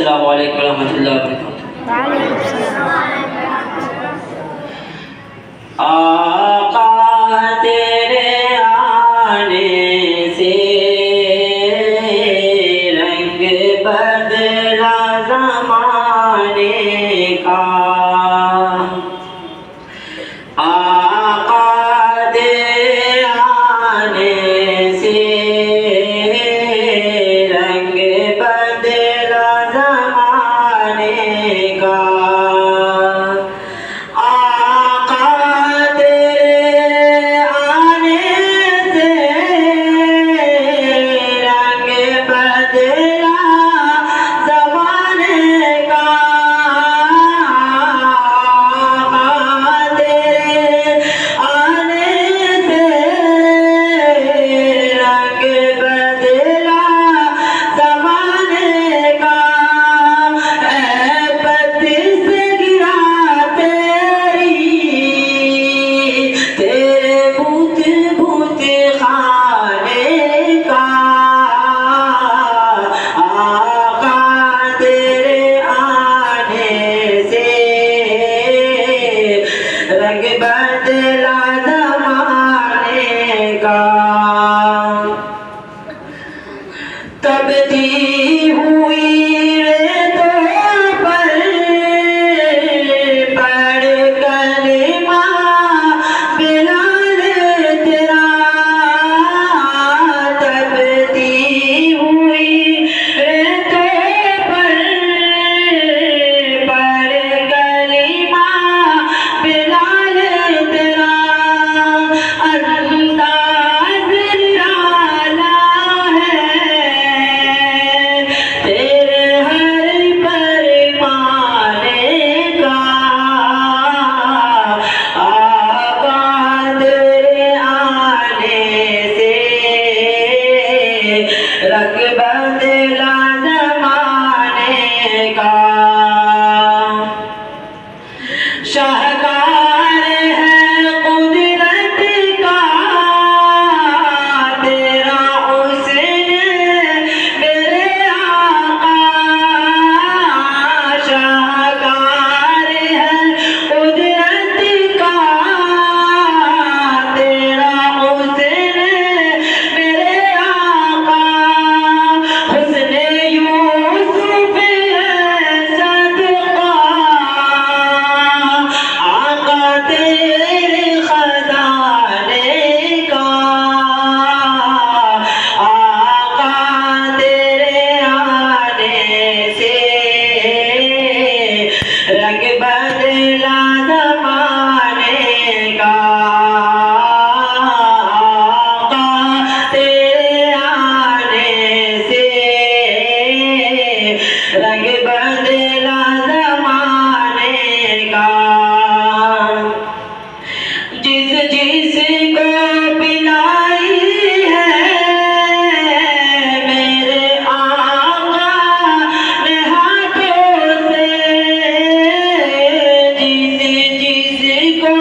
अस्सलामु अलैकुम रहमतुल्लाहि व बरकातुहू। आका तेरे आने से रंग बदला ज़माने का। आका तेरे आने से रंग बदला ज़माने का। आका तेरे आने से रंग बदला ज़माने का। आका तेरे आने से रंग बदला ज़माने का। ऐ पत्ती से गिरा तेरे भूत भूत खाने का। आका तेरे आने से रंग बदला ज़माने का। तबती हुई रेतों पर पढ़ कलिमा बिलाल तेरा। तबती हुई रेतों पर पढ़ कलिमा बिलाल तेरा। अंदाज़ निराला है तेरे हर फरमाने का। आका तेरे आने से रंग बदला ज़माने का। शाहकार है कुदरत का तेरा हुस्न मेरे आका। शाहकार है कुदरत का तेरा हुस्न मेरे आका। हुस्न यूसुफ है सदका। आका तेरे खजाने का। आका तेरे आने से रंग बदला ज़माने का। आका तेरे आने से रंग बदला ज़माने का। जिस जिस को पिलाई है मेरे आका ने हाथों से। जिस जिस को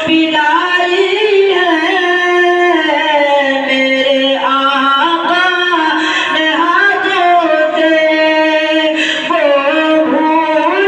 पिलाई है मेरे आका ने हाथों से। वो भूल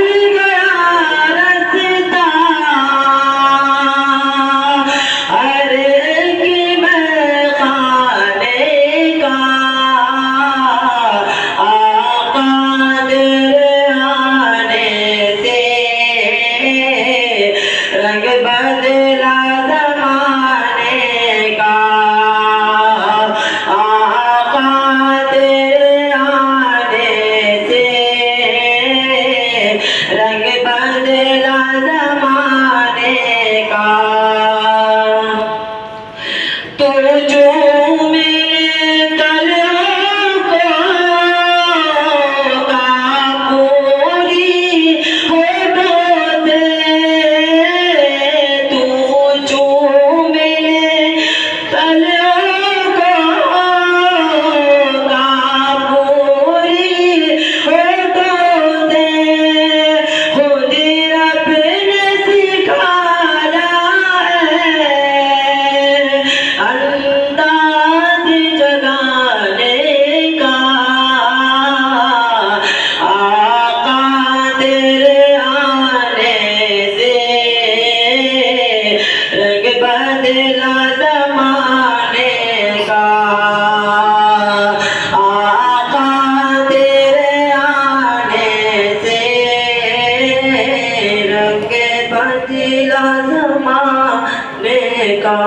बदला ज़माने का। आका तेरे आने से रंग बदला ज़माने का।